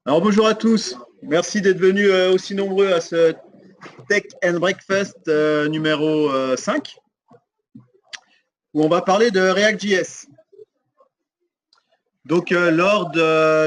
Alors bonjour à tous, merci d'être venus aussi nombreux à ce Tech and Breakfast numéro 5, où on va parler de React.js. Donc lors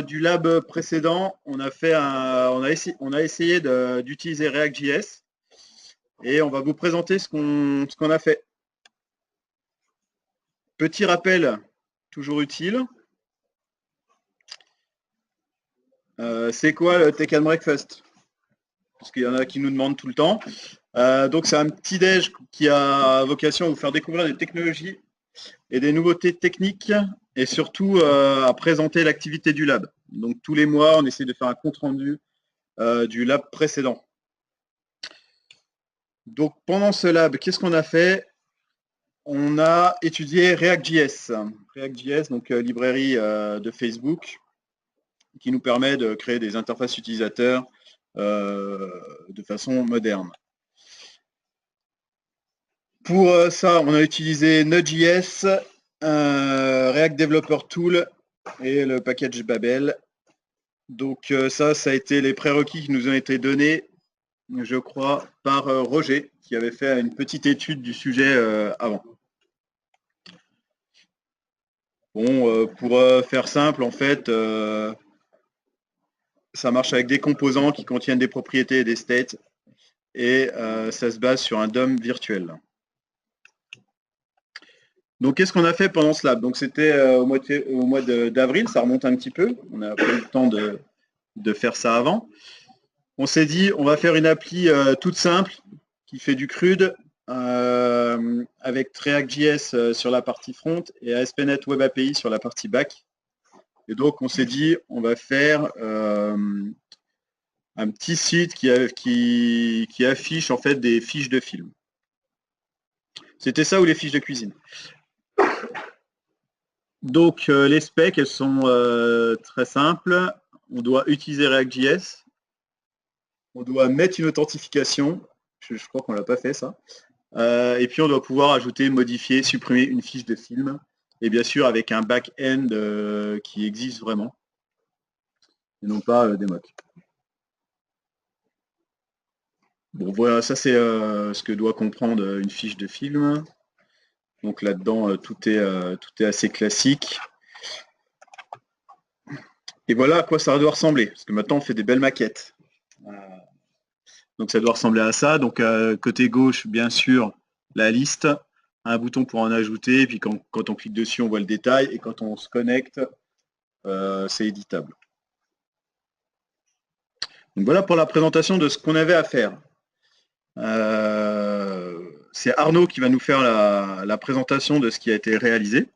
du lab précédent, on a essayé d'utiliser React.js et on va vous présenter ce qu'on a fait. Petit rappel, toujours utile. C'est quoi le Tech and Breakfast? Parce qu'il y en a qui nous demandent tout le temps. Donc c'est un petit déj qui a vocation à vous faire découvrir des technologies et des nouveautés techniques et surtout à présenter l'activité du lab. Donc tous les mois, on essaie de faire un compte-rendu du lab précédent. Donc pendant ce lab, qu'est-ce qu'on a fait? On a étudié React.js. React.js, donc librairie de Facebook, qui nous permet de créer des interfaces utilisateurs de façon moderne. Pour ça, on a utilisé Node.js, React Developer Tool et le package Babel. Donc ça a été les prérequis qui nous ont été donnés, je crois, par Roger, qui avait fait une petite étude du sujet avant. Bon, pour faire simple, en fait, ça marche avec des composants qui contiennent des propriétés et des states, et ça se base sur un DOM virtuel. Donc, qu'est-ce qu'on a fait pendant ce lab? Donc, c'était au mois d'avril, ça remonte un petit peu. On a pas eu le temps de faire ça avant. On s'est dit, on va faire une appli toute simple qui fait du CRUD avec React.js sur la partie front et ASP.NET Web API sur la partie back. Et donc, on s'est dit, on va faire un petit site qui affiche en fait des fiches de film. C'était ça ou les fiches de cuisine. Donc les specs, elles sont très simples. On doit utiliser React.js. On doit mettre une authentification. Je crois qu'on ne l'a pas fait ça. Et puis on doit pouvoir ajouter, modifier, supprimer une fiche de film. Et bien sûr avec un back-end qui existe vraiment. Et non pas des mocks. Bon voilà, ça c'est ce que doit comprendre une fiche de film. Donc là-dedans, tout est assez classique. Et voilà à quoi ça doit ressembler. Parce que maintenant, on fait des belles maquettes. Donc ça doit ressembler à ça. Donc côté gauche, bien sûr, la liste. Un bouton pour en ajouter. Et puis quand on clique dessus, on voit le détail. Et quand on se connecte, c'est éditable. Donc voilà pour la présentation de ce qu'on avait à faire. C'est Arnaud qui va nous faire la présentation de ce qui a été réalisé.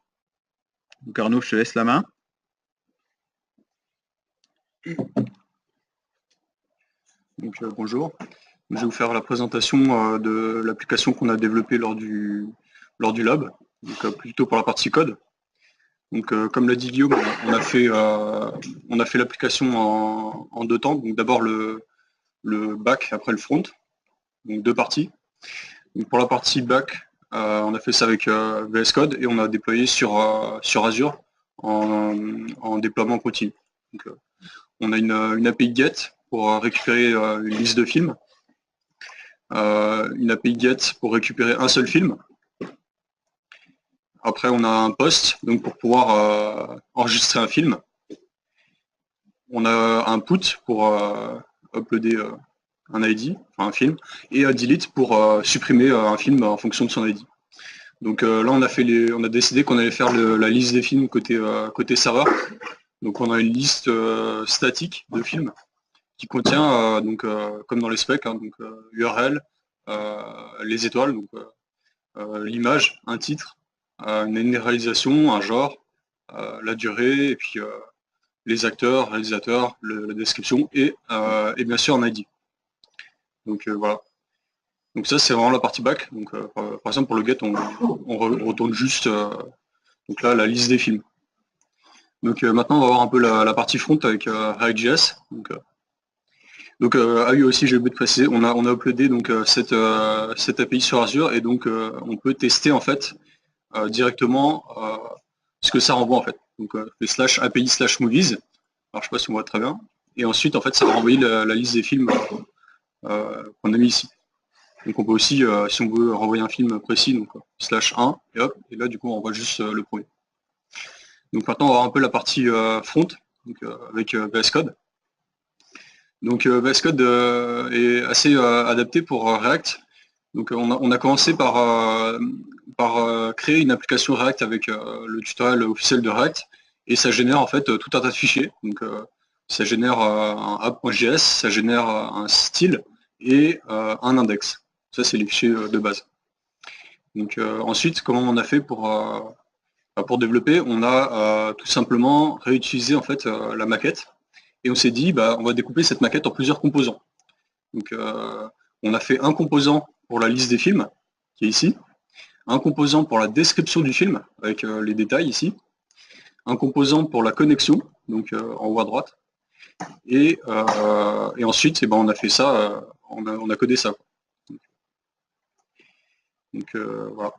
Donc Arnaud, je te laisse la main. Donc, bonjour, je vais vous faire la présentation de l'application qu'on a développée lors du lab, donc, plutôt pour la partie code. Donc, comme l'a dit Guillaume, on a fait l'application en deux temps. Donc d'abord le back, après le front, donc deux parties. Donc, pour la partie back, on a fait ça avec VS Code et on a déployé sur Azure en déploiement continu. Donc, on a une API GET pour récupérer une liste de films, une API GET pour récupérer un seul film. Après, on a un post donc pour pouvoir enregistrer un film. On a un put pour uploader un ID, enfin un film, et un delete pour supprimer un film en fonction de son ID. Donc là, on a décidé qu'on allait faire la liste des films côté serveur. Donc on a une liste statique de films qui contient, comme dans les specs, hein, donc, URL, les étoiles, donc l'image, un titre, une réalisation, un genre, la durée, et puis les acteurs, réalisateurs, la description, et bien sûr un ID. Donc voilà. Donc ça c'est vraiment la partie back. Donc par exemple pour le get, on retourne juste donc là la liste des films. Donc maintenant on va voir un peu la partie front avec React.js. Donc ah oui aussi j'ai oublié de préciser, on a uploadé donc cette API sur Azure et donc on peut tester en fait directement ce que ça renvoie en fait. Donc les /API/movies, alors je sais pas si on voit très bien, et ensuite en fait ça va renvoyer la liste des films qu'on a mis ici. Donc on peut aussi, si on veut renvoyer un film précis, donc /1, et hop, et là du coup on renvoie juste le premier. Donc maintenant on va voir un peu la partie front, donc, avec VS Code. Donc VS Code est assez adapté pour React. Donc on a commencé par créer une application React avec le tutoriel officiel de React, et ça génère en fait tout un tas de fichiers. Donc ça génère un app.js, ça génère un style et un index. Ça c'est les fichiers de base. Donc ensuite, comment on a fait pour développer? On a tout simplement réutilisé en fait la maquette, et on s'est dit on va découper cette maquette en plusieurs composants. Donc on a fait un composant pour la liste des films, qui est ici, un composant pour la description du film, avec les détails ici, un composant pour la connexion, donc en haut à droite, et ensuite on a fait ça, on a codé ça. Donc voilà.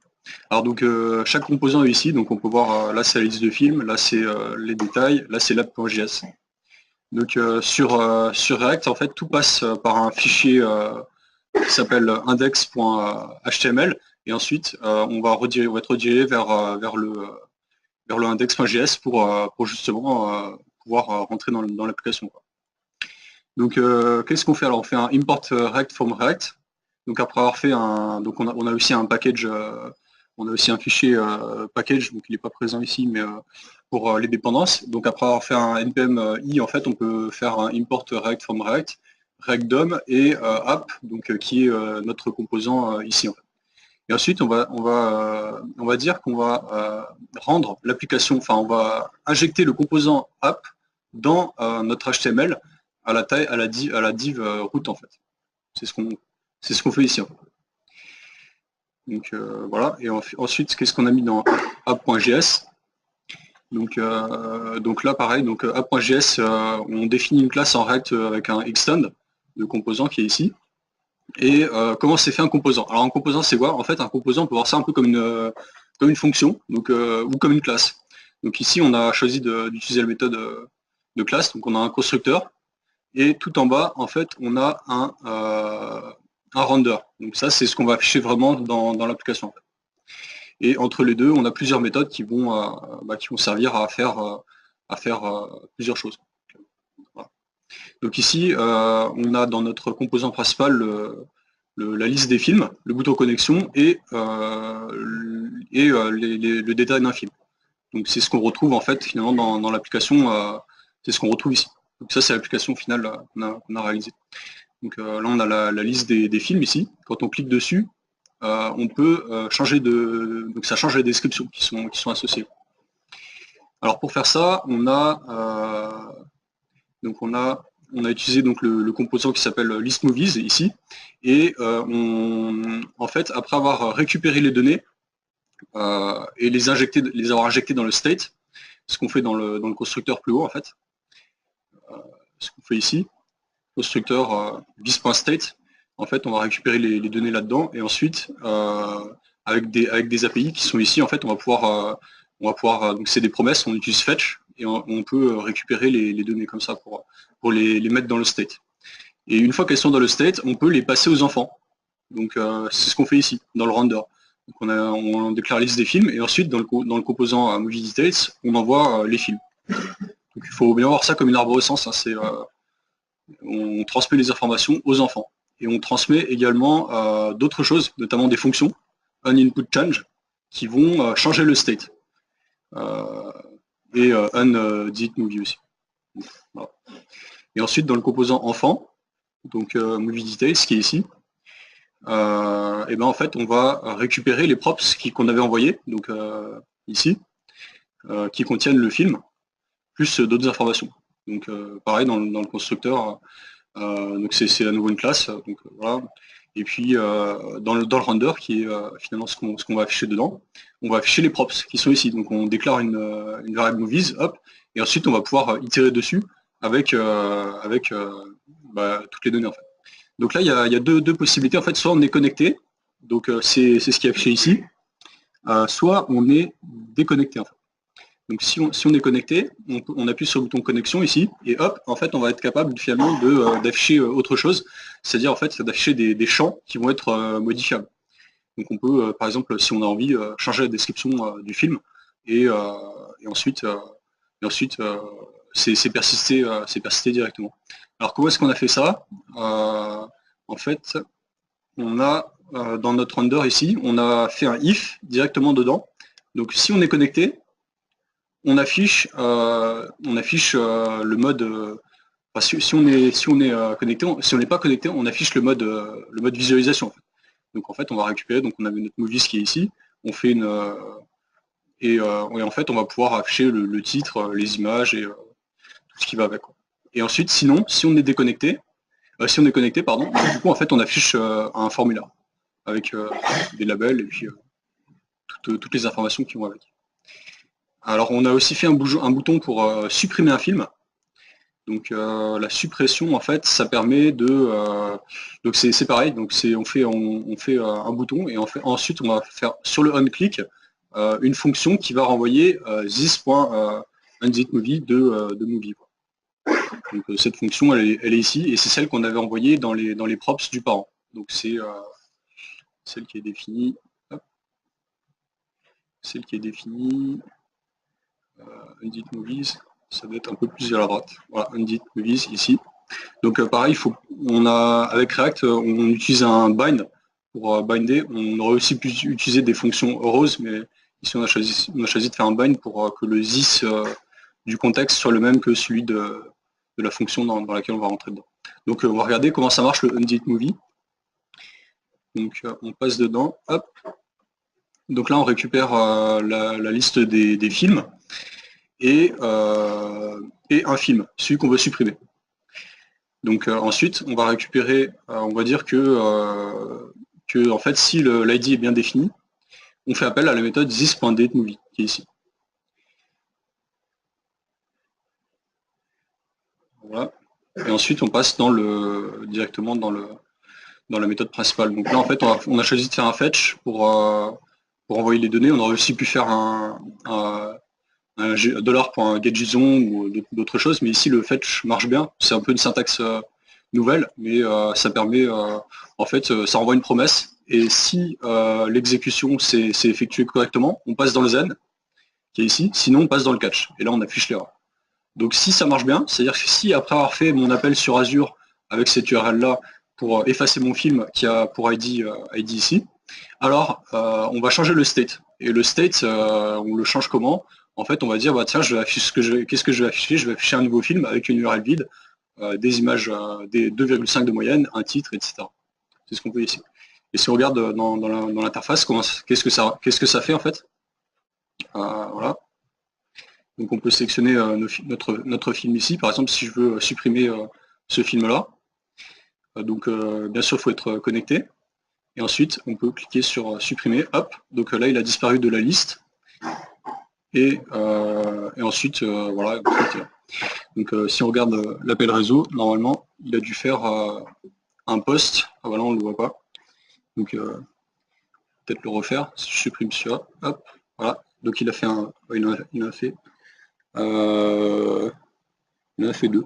Alors donc chaque composant est ici, donc on peut voir là c'est la liste de films, là c'est les détails, là c'est l'app.js. Donc sur React en fait tout passe par un fichier qui s'appelle index.html, et ensuite on va être redirigé vers le index.js pour justement pouvoir rentrer dans l'application. Donc qu'est-ce qu'on fait? Alors on fait un import React from React. Donc après avoir fait donc on a aussi un package, on a aussi un fichier package, donc il n'est pas présent ici, mais pour les dépendances. Donc après avoir fait un npm i, en fait on peut faire un import React from React, React DOM et app, donc qui est notre composant ici en fait. Et ensuite on va dire qu'on va rendre l'application, enfin on va injecter le composant app dans notre HTML à la div route en fait. C'est ce qu'on fait ici. Donc voilà, et ensuite qu'est-ce qu'on a mis dans app.js? Donc là pareil, donc app.js, on définit une classe en React avec un extend de composant qui est ici. Et comment c'est fait un composant? Alors un composant c'est quoi? En fait un composant on peut voir ça un peu comme une fonction, donc, ou comme une classe. Donc ici on a choisi d'utiliser la méthode de classe, donc on a un constructeur, et tout en bas en fait on a un render. Donc ça c'est ce qu'on va afficher vraiment dans l'application. Et entre les deux on a plusieurs méthodes qui vont servir à faire plusieurs choses. Voilà. Donc ici on a dans notre composant principal la liste des films, le bouton connexion et le détail d'un film. Donc c'est ce qu'on retrouve en fait finalement dans l'application, c'est ce qu'on retrouve ici. Donc ça c'est l'application finale qu'on a réalisée. Donc là on a la liste des films ici. Quand on clique dessus, on peut changer donc ça change les descriptions qui sont associées. Alors pour faire ça, on a utilisé donc le composant qui s'appelle list movies ici, et en fait après avoir récupéré les données et les avoir injectées dans le state, ce qu'on fait dans le constructeur plus haut en fait, ce qu'on fait ici, constructeur vis.state, en fait on va récupérer les données là-dedans, et ensuite avec des API qui sont ici, en fait on va pouvoir donc c'est des promesses, on utilise fetch et on peut récupérer les données comme ça pour les mettre dans le state. Et une fois qu'elles sont dans le state, on peut les passer aux enfants. Donc c'est ce qu'on fait ici, dans le render. Donc on déclare la liste des films, et ensuite dans le composant movie details, on envoie les films. Donc il faut bien voir ça comme une arborescence, hein, on transmet les informations aux enfants. Et on transmet également d'autres choses, notamment des fonctions, onInputChange, qui vont changer le state. Et onDelete aussi. Voilà. Et ensuite dans le composant enfant, donc movie details qui est ici, et ben en fait on va récupérer les props qu'on avait envoyés, donc ici, qui contiennent le film, plus d'autres informations. Donc pareil dans le constructeur, donc c'est à nouveau une classe, donc voilà. Et puis dans le render qui est finalement ce qu'on va afficher dedans, on va afficher les props qui sont ici. Donc on déclare une variable movies, hop, et ensuite on va pouvoir itérer dessus avec toutes les données en fait. Donc là il y a deux possibilités en fait, soit on est connecté, donc c'est ce qui est affiché ici, soit on est déconnecté en fait. Donc si on est connecté, on appuie sur le bouton connexion ici, et hop, en fait, on va être capable finalement d'afficher autre chose, c'est-à-dire en fait d'afficher des champs qui vont être modifiables. Donc on peut, par exemple, si on a envie, changer la description du film, et ensuite, c'est persisté directement. Alors comment est-ce qu'on a fait ça? En fait, on a dans notre render ici, on a fait un if directement dedans. Donc si on est connecté, on affiche le mode. Si on est connecté, si on n'est pas connecté, on affiche le mode visualisation. En fait. Donc en fait, on va récupérer. Donc on avait notre movies qui est ici. On fait une et en fait, on va pouvoir afficher le titre, les images et tout ce qui va avec. Quoi. Et ensuite, sinon, si on est déconnecté, si on est connecté, pardon, du coup, en fait, on affiche un formulaire avec des labels et puis toutes les informations qui vont avec. Alors, on a aussi fait un bouton pour supprimer un film. Donc, la suppression, en fait, ça permet de... donc, c'est pareil. Donc, on fait un bouton et ensuite, on va faire sur le on-click une fonction qui va renvoyer this.unZipMovie de movie. Quoi. Donc, cette fonction, elle est ici et c'est celle qu'on avait envoyée dans les props du parent. Donc, c'est celle qui est définie. Hop. Celle qui est définie. unZipMovies, ça doit être un peu plus vers la droite. Voilà, unZipMovies ici. Donc pareil, avec React, on utilise un bind pour binder. On aurait aussi pu utiliser des fonctions rose, mais ici on a choisi de faire un bind pour que le this du contexte soit le même que celui de la fonction dans laquelle on va rentrer dedans. Donc on va regarder comment ça marche le unZipMovie. Donc on passe dedans, hop. Donc là on récupère la liste des films. Et un film, celui qu'on veut supprimer. Donc ensuite, on va récupérer, on va dire que en fait, si l'ID est bien défini, on fait appel à la méthode this.dateMovie, qui est ici. Voilà. Et ensuite, on passe directement dans la méthode principale. Donc là, en fait, on a choisi de faire un fetch pour envoyer les données. On aurait aussi pu faire un $.getJSON ou d'autres choses, mais ici le fetch marche bien. C'est un peu une syntaxe nouvelle, mais ça permet, en fait, ça envoie une promesse, et si l'exécution s'est effectuée correctement, on passe dans le zen, qui est ici, sinon on passe dans le catch, et là on affiche l'erreur. Donc si ça marche bien, c'est-à-dire que si après avoir fait mon appel sur Azure avec cette URL-là pour effacer mon film qui a pour ID ici, alors on va changer le state. Et le state, on le change comment? En fait, on va dire, bah, tiens, qu'est-ce que je vais afficher? Je vais afficher un nouveau film avec une URL vide, des images, des 2,5 de moyenne, un titre, etc. C'est ce qu'on peut ici. Et si on regarde dans l'interface, qu'est-ce que ça fait en fait? Voilà. Donc on peut sélectionner notre film ici. Par exemple, si je veux supprimer ce film-là, donc bien sûr, il faut être connecté. Et ensuite, on peut cliquer sur supprimer. Hop. Donc là, il a disparu de la liste. Et ensuite, voilà. Donc si on regarde l'appel réseau, normalement, il a dû faire un post. Ah voilà, on ne le voit pas. Donc peut-être le refaire. Si je supprime celui-là, hop, voilà. Donc il a fait il en a fait deux.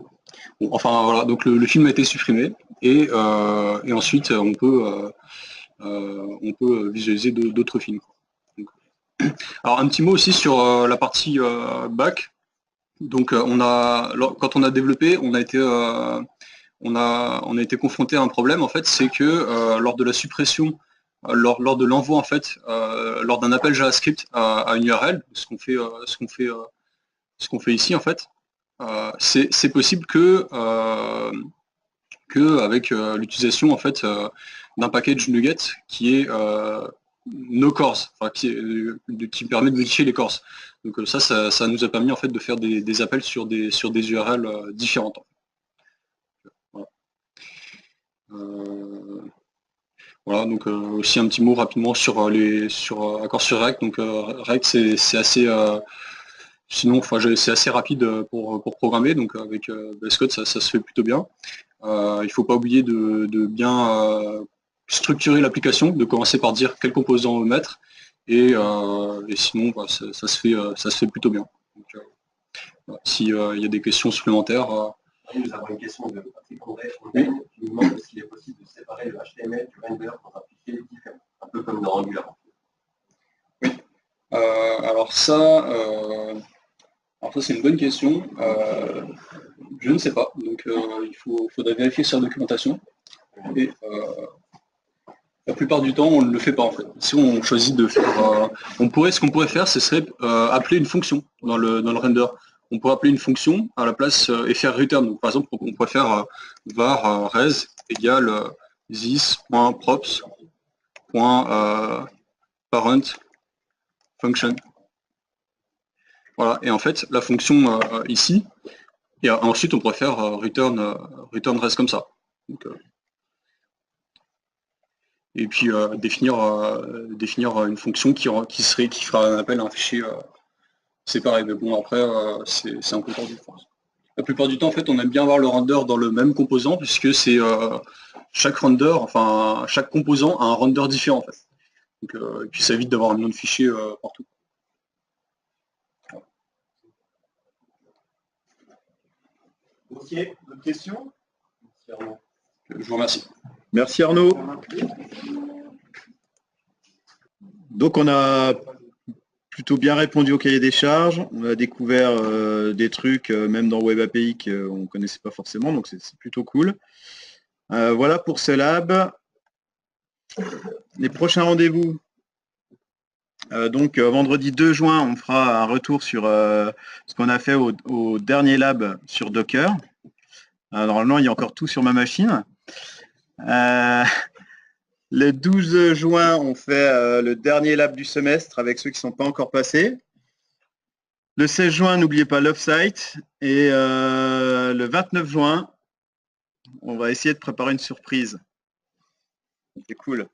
Bon, enfin voilà, donc le film a été supprimé et ensuite on peut visualiser d'autres films. Donc, alors un petit mot aussi sur la partie back. Donc quand on a développé, on a été confronté à un problème en fait, c'est que lors de la suppression, lors de l'envoi en fait, lors d'un appel JavaScript à une URL, ce qu'on fait ici en fait, c'est possible que avec l'utilisation en fait d'un package NuGet qui est no cores, enfin, qui permet de modifier les cores. Donc ça nous a permis en fait de faire des appels sur des URL différentes. Voilà. Voilà, donc aussi un petit mot rapidement sur Accord sur React. Donc React c'est assez sinon enfin c'est assez rapide pour programmer, donc avec VS Code ça se fait plutôt bien. Il ne faut pas oublier de bien structurer l'application, de commencer par dire quels composants on veut mettre, et sinon bah, ça se fait plutôt bien. Donc, voilà. S'il y a des questions supplémentaires. Nous avons une question de Patrick André qui nous demande s'il est possible de séparer le HTML du render dans un fichier différent, un peu comme dans Angular. Oui. Alors ça c'est une bonne question. Je ne sais pas. Donc faudrait vérifier sur la documentation. Et la plupart du temps, on ne le fait pas en fait. Si on choisit de faire, ce qu'on pourrait faire, ce serait appeler une fonction dans le render. On pourrait appeler une fonction à la place et faire return. Donc, par exemple, on pourrait faire var res égale this.props.parent function. Voilà. Et en fait, la fonction ici, et ensuite on pourrait faire return res comme ça. Donc, et puis définir une fonction qui fera un appel à un fichier séparé. Mais bon, après, c'est un peu tordu, je pense. La plupart du temps, en fait, on aime bien avoir le render dans le même composant, puisque c'est chaque composant a un render différent, en fait. Donc, et puis ça évite d'avoir un million de fichiers partout. Ok, d'autres questions? Je vous remercie. Merci Arnaud. Donc on a plutôt bien répondu au cahier des charges. On a découvert des trucs, même dans Web API, qu'on ne connaissait pas forcément, donc c'est plutôt cool. Voilà pour ce lab. Les prochains rendez-vous. Donc vendredi 2 juin, on fera un retour sur ce qu'on a fait au dernier lab sur Docker. Normalement, il y a encore tout sur ma machine. Le 12 juin, on fait le dernier lab du semestre avec ceux qui ne sont pas encore passés. Le 16 juin, n'oubliez pas l'offsite. Et le 29 juin, on va essayer de préparer une surprise. C'est cool.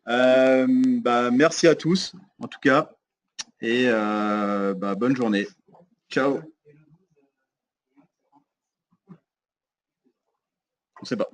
Merci à tous, en tout cas. Et bonne journée. Ciao. On ne sait pas.